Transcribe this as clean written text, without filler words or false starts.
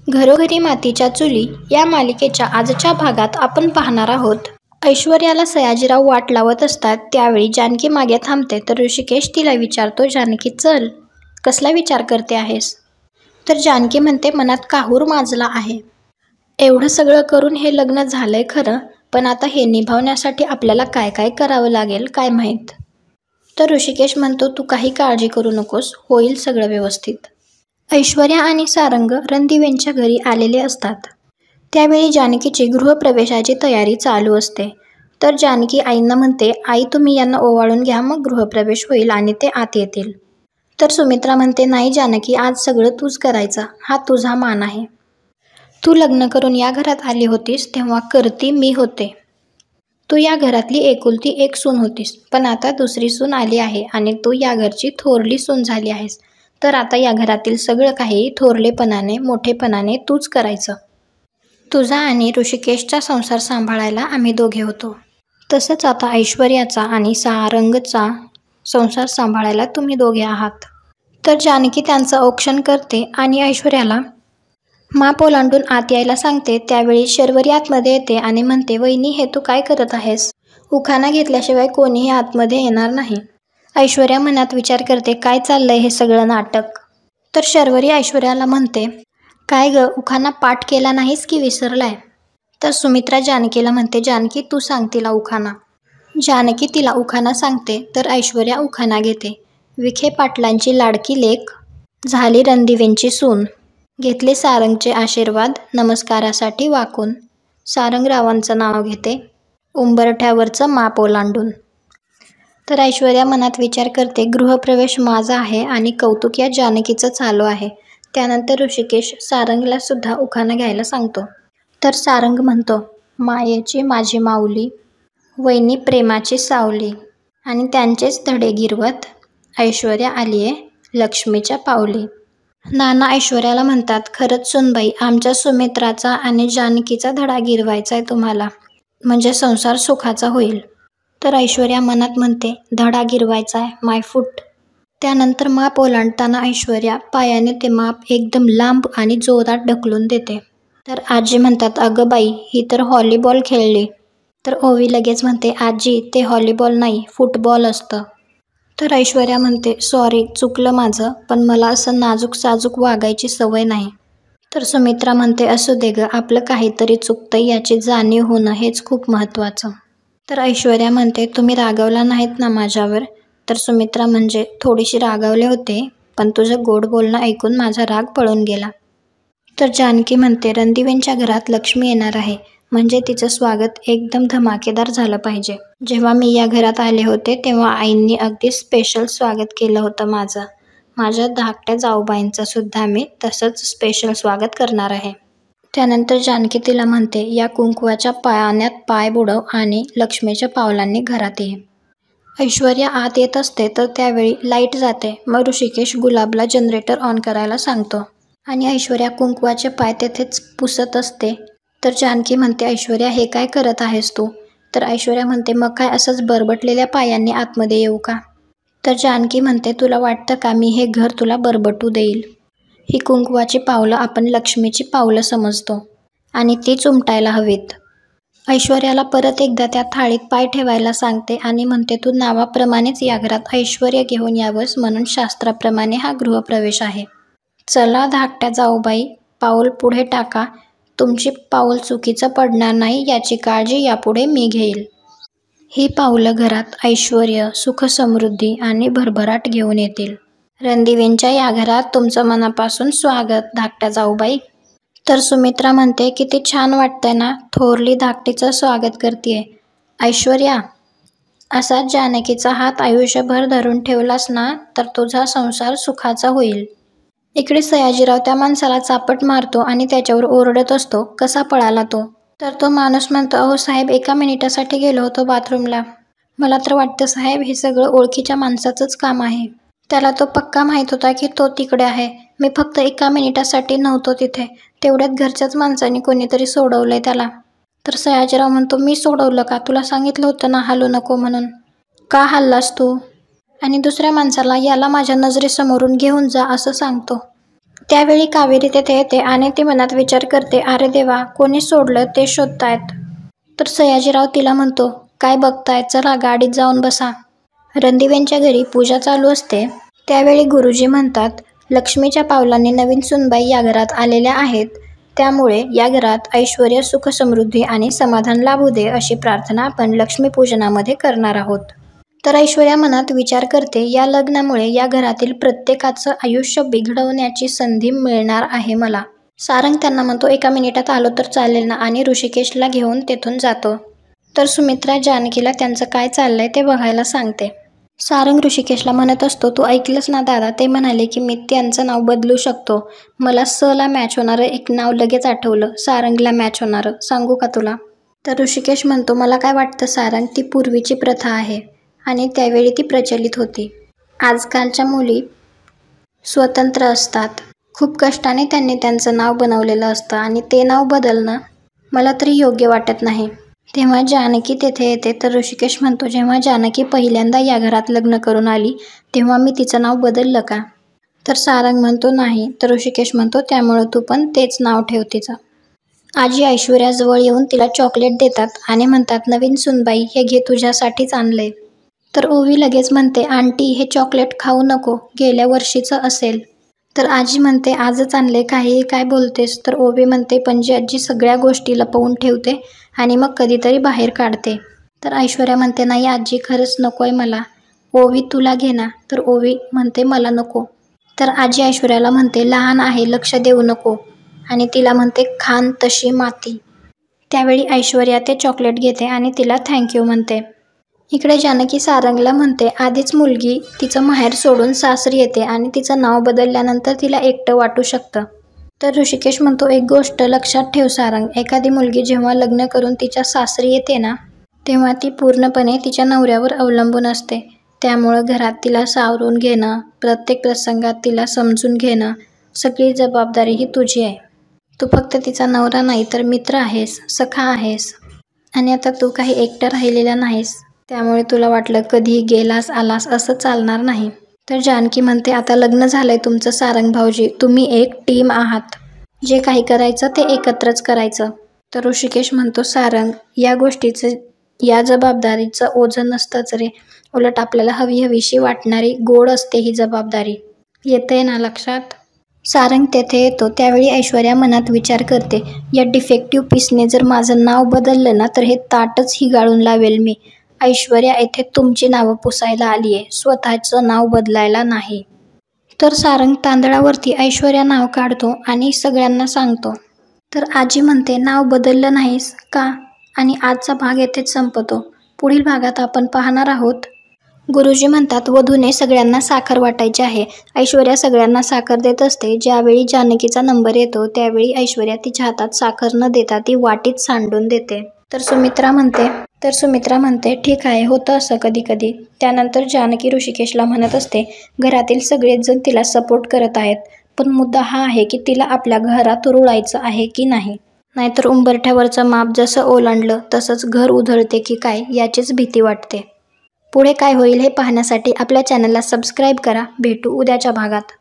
घरोघरी मातीच्या चुली या मालिकेच्या आजच्या भागात आपण पाहणार आहोत. ऐश्वर्याला सयाजीराव वाट लावत असतात त्यावेळी जानकी मागे थांबते तर ऋषिकेश तिला विचारतो, जानकी चल, कसला विचार करते आहेस? तर जानकी म्हणते, मनात काहूर माजला आहे. एवढं सगळं करून हे लग्न झालंय खरं, पण आता हे निभावण्यासाठी आपल्याला काय काय करावं लागेल काय माहीत. तर ऋषिकेश म्हणतो, तू काही काळजी करू नकोस, होईल सगळं व्यवस्थित. ऐश्वर्या आणि सारंग रणदिवेंच्या घरी आलेले असतात. त्यावेळी जानकीची गृहप्रवेशाची तयारी चालू असते. तर जानकी आईंना म्हणते, आई तुम्ही यांना ओवाळून घ्या, मग गृहप्रवेश होईल आणि ते आत येतील. तर सुमित्रा म्हणते, नाही जानकी, आज सगळं तूच करायचं, हा तुझा मान आहे. तू लग्न करून या घरात आली होतीस तेव्हा करती मी होते. तू या घरातली एकुलती एक सून होतीस, पण आता दुसरी सून आली आहे आणि तू या घरची थोरली सून झाली आहेस. तर आता या घरातील सगळं काही थोरलेपणाने मोठेपणाने तूच करायचं. तुझा आणि ऋषिकेशचा संसार सांभाळायला आम्ही दोघे होतो, तसंच आता ऐश्वर्याचा आणि सारंगचा संसार सांभाळायला तुम्ही दोघे आहात. तर जानकी त्यांचं औक्षण करते आणि ऐश्वर्याला माप ओलांडून आत यायला सांगते. त्यावेळी शर्वरी आतमध्ये येते आणि म्हणते, वहिनी हे तू काय करत आहेस? उखाणा घेतल्याशिवाय कोणीही आतमध्ये येणार नाही. ऐश्वर्या मनात विचार करते, काय चाललंय हे सगळं नाटक? तर शर्वरी ऐश्वर्याला म्हणते, काय ग, उखाणा पाठ केला नाहीस की विसरलाय? तर सुमित्रा जानकीला म्हणते, जानकी तू सांग तिला उखाणा. जानकी तिला उखाणा सांगते तर ऐश्वर्या उखाणा घेते. विखे पाटलांची लाडकी लेक, झाली रणदिवेंची सून, घेतले सारंगचे आशीर्वाद नमस्कारासाठी वाकून, सारंगरावांचं नाव घेते उंबरठ्यावरचं माप ओलांडून. तर ऐश्वर्या मनात विचार करते, गृहप्रवेश माझा आहे आणि कौतुक या जानकीचं चालू आहे. त्यानंतर ऋषिकेश सारंगला सुद्धा उखाणा घ्यायला सांगतो. तर सारंग म्हणतो, मायेची माझी माऊली, वैनी प्रेमाची सावली, आणि त्यांचेच धडे गिरवत ऐश्वर्या आलीये लक्ष्मीच्या पावली. नाना ऐश्वर्याला म्हणतात, खरंच सुनबाई, आमच्या सुमित्राचा आणि जानकीचा धडा गिरवायचाय तुम्हाला, म्हणजे संसार सुखाचा होईल. तर ऐश्वर्या मनात म्हणते, धडा गिरवायचाय माय फूट. त्यानंतर माप ओलांडताना ऐश्वर्या पायाने ते माप एकदम लांब आणि जोरात ढकलून देते. तर आजी म्हणतात, अगं बाई, ही तर व्हॉलीबॉल खेळली. तर ओवी लगेच म्हणते, आजी ते व्हॉलीबॉल नाही, फुटबॉल असतं. तर ऐश्वर्या म्हणते, सॉरी चुकलं माझं, पण मला असं नाजूक साजूक वागायची सवय नाही. तर सुमित्रा म्हणते, असू दे ग, आपलं काहीतरी चुकतंय याची जाणीव होणं हेच खूप महत्त्वाचं. तर ऐश्वर्या म्हणते, तुम्ही रागावला नाहीत ना माझ्यावर? तर सुमित्रा म्हणजे, थोडीशी रागावले होते, पण तुझं गोड बोलणं ऐकून माझा राग पळून गेला. तर जानकी म्हणते, रणदिवेंच्या घरात लक्ष्मी येणार आहे, म्हणजे तिचं स्वागत एकदम धमाकेदार झालं पाहिजे. जेव्हा मी या घरात आले होते तेव्हा आईंनी अगदी स्पेशल स्वागत केलं होतं माझं. माझ्या धाकट्या जाऊबाईंचं सुद्धा मी तसंच स्पेशल स्वागत करणार आहे. त्यानंतर जानकी तिला म्हणते, या कुंकवाच्या पाण्यात पाय बुडव आणि लक्ष्मीच्या पावलांनी घरात ये. ऐश्वर्या आत येत असते तर त्यावेळी लाईट जाते. मग ऋषिकेश गुलाबला जनरेटर ऑन करायला सांगतो आणि ऐश्वर्या कुंकवाचे पाय तेथेच पुसत असते. तर जानकी म्हणते, ऐश्वर्या हे काय करत आहेस तू? तर ऐश्वर्या म्हणते, मग काय असंच बरबटलेल्या पायांनी आतमध्ये येऊ का? तर जानकी म्हणते, तुला वाटतं का मी हे घर तुला बरबटू देईल? ही कुंकवाची पावलं आपण लक्ष्मीची पावलं समजतो आणि तीच उमटायला हवीत. ऐश्वर्याला परत एकदा त्या थाळीत पाय ठेवायला सांगते आणि म्हणते, तू नावाप्रमाणेच या घरात ऐश्वर्य घेऊन यावंस म्हणून शास्त्राप्रमाणे हा गृहप्रवेश आहे. चला धाकट्या जाऊबाई, पाऊल पुढे टाका, तुमची पाऊल चुकीचं पडणार नाही याची काळजी यापुढे मी घेईल. ही पावलं घरात ऐश्वर्य, सुख समृद्धी आणि भरभराट घेऊन येतील. रणदिवेंच्या या घरात तुमचं मनापासून स्वागत धाकट्या जाऊबाई. तर सुमित्रा म्हणते, किती छान वाटतंय ना, थोरली धाकटीचं स्वागत करतेय. ऐश्वर्या, असाच जानकीचा हात आयुष्यभर धरून ठेवलास ना तर तुझा संसार सुखाचा होईल. इकडे सयाजीराव त्या माणसाला चापट मारतो आणि त्याच्यावर ओरडत असतो, कसा पळाला तो? तर तो माणूस म्हणतो, अहो साहेब, 1 मिनिटासाठी गेलो होतो बाथरूमला. मला तर वाटतं साहेब हे सगळं ओळखीच्या माणसाचंच काम आहे. त्याला तो पक्का माहीत होता की तो तिकडे आहे. मी फक्त 1 मिनिटासाठी नव्हतो तिथे, तेवढ्यात घरच्याच माणसाने कोणीतरी सोडवलंय त्याला. तर सयाजीराव म्हणतो, मी सोडवलं का? तुला सांगितलं होतं ना हलू नको म्हणून. का हल्लास तू? आणि दुसऱ्या माणसाला, याला माझ्या नजरेसमोरून घेऊन जा असं सांगतो. त्यावेळी कावेरी तेथे येते आणि ती मनात विचार करते, अरे देवा, कोणी सोडलं ते शोधतायत. तर सयाजीराव तिला म्हणतो, काय बघताय, चला गाडीत जाऊन बसा. रणदिव्यांच्या घरी पूजा चालू असते. त्यावेळी गुरुजी म्हणतात, लक्ष्मीच्या पावलांनी नवीन सुनबाई या घरात आलेल्या आहेत, त्यामुळे या घरात ऐश्वर्य, सुख, समृद्धी आणि समाधान लाभू दे अशी प्रार्थना आपण लक्ष्मीपूजनामध्ये करणार आहोत. तर ऐश्वर्या मनात विचार करते, या लग्नामुळे या घरातील प्रत्येकाचं आयुष्य बिघडवण्याची संधी मिळणार आहे मला. सारंग त्यांना म्हणतो, एका मिनिटात आलो तर चालेल ना, आणि ऋषिकेशला घेऊन तेथून जातो. तर सुमित्रा जानकीला त्यांचं काय चाललंय ते बघायला सांगते. सारंग ऋषिकेशला म्हणत असतो, तू ऐकलंस ना दादा, ते म्हणाले की मी त्यांचं नाव बदलू शकतो. मला ला मॅच होणारं एक नाव लगेच आठवलं, सारंगला मॅच होणारं, सांगू का तुला? तर ऋषिकेश म्हणतो, मला काय वाटतं सारंग, ती पूर्वीची प्रथा आहे आणि त्यावेळी ती प्रचलित होती. आजकालच्या मुली स्वतंत्र असतात. खूप कष्टाने त्यांनी त्यांचं नाव बनवलेलं असतं आणि ते नाव बदलणं मला तरी योग्य वाटत नाही. तेव्हा जानकी तेथे येते. तर ऋषिकेश म्हणतो, जेव्हा जानकी पहिल्यांदा या घरात लग्न करून आली तेव्हा मी तिचं नाव बदललं का? तर सारंग म्हणतो, नाही. तर ऋषिकेश म्हणतो, त्यामुळे तू पण तेच नाव ठेव तिचं. आजी ऐश्वर्याजवळ येऊन तिला चॉकलेट देतात आणि म्हणतात, नवीन सुनबाई, हे घे, तुझ्यासाठीच आणलंय. तर ओवी लगेच म्हणते, आंटी, हे चॉकलेट खाऊ नको, गेल्या वर्षीचं असेल. तर आजी म्हणते, आजच आणले, काहीही काय बोलतेस? तर ओवी म्हणते, पणजी आजी सगळ्या गोष्टी लपवून ठेवते आणि मग कधीतरी बाहेर काढते. तर ऐश्वर्या म्हणते, नाही आजी, खरंच नकोय मला. ओवी, तुला घे ना. तर ओवी म्हणते, मला नको. तर आजी ऐश्वर्याला म्हणते, लहान आहे, लक्ष देऊ नको, आणि तिला म्हणते, खान तशी माती. त्यावेळी ऐश्वर्या ते चॉकलेट घेते आणि तिला थँक्यू म्हणते. इकडे जानकी सारंगला म्हणते, आधीच मुलगी तिचं माहेर सोडून सासरी येते आणि तिचं नाव बदलल्यानंतर तिला एकटं वाटू शकतं. तर ऋषिकेश म्हणतो, एक गोष्ट लक्षात ठेव सारंग, एखादी मुलगी जेव्हा लग्न करून तिच्या सासरी येते ना, तेव्हा ती पूर्णपणे तिच्या नवऱ्यावर अवलंबून असते. त्यामुळं घरात तिला सावरून घेणं, प्रत्येक प्रसंगात तिला समजून घेणं, सगळी जबाबदारी ही तुझी आहे. तू फक्त तिचा नवरा नाही तर मित्र आहेस, सखा आहेस, आणि आता तू काही एकटं राहिलेला नाहीस. त्यामुळे तुला वाटलं कधी गेलास आलास असं चालणार नाही. तर जानकी म्हणते, आता लग्न झालंय तुमचं सारंग भाऊजी, तुम्ही एक टीम आहात, जे काही करायचं ते एकत्रच करायचं. तर ऋषिकेश म्हणतो, सारंग, या गोष्टीचं, या जबाबदारीचं ओझं नसतंच रे, उलट आपल्याला हवीशी वाटणारी गोड असते ही जबाबदारी. येतंय ना लक्षात? सारंग तेथे येतो. त्यावेळी ऐश्वर्या मनात विचार करते, या डिफेक्टिव्ह पीसने जर माझं नाव बदललं ना तर हे ताटच हिगाळून लावेल मी. ऐश्वर्या येथे तुमची नावं पुसायला आलीये, स्वतःचं नाव बदलायला नाही. तर सारंग तांदळावरती ऐश्वर्या नाव काढतो आणि सगळ्यांना सांगतो. तर आजी म्हणते, नाव बदललं नाहीस का? आणि आजचा भाग येथेच संपतो. पुढील भागात आपण पाहणार आहोत. गुरुजी म्हणतात, वधूने सगळ्यांना साखर वाटायची आहे. ऐश्वर्या सगळ्यांना साखर देत असते. ज्यावेळी जानकीचा नंबर येतो त्यावेळी ऐश्वर्या तिच्या हातात साखर न देता ती वाटीत सांडून देते. तर सुमित्रा म्हणते, ठीक आहे, होतं असं कधी कधी. त्यानंतर जानकी ऋषिकेशला म्हणत असते, घरातील सगळेच जण तिला सपोर्ट करत आहेत, पण मुद्दा हा आहे की तिला आपल्या घरात रुळायचं आहे की नाही. नाहीतर उंबरठ्यावरचं माप जसं ओलांडलं तसंच घर उधळते की काय याचीच भीती वाटते. पुढे काय होईल हे पाहण्यासाठी आपल्या चॅनलला सबस्क्राईब करा. भेटू उद्याच्या भागात.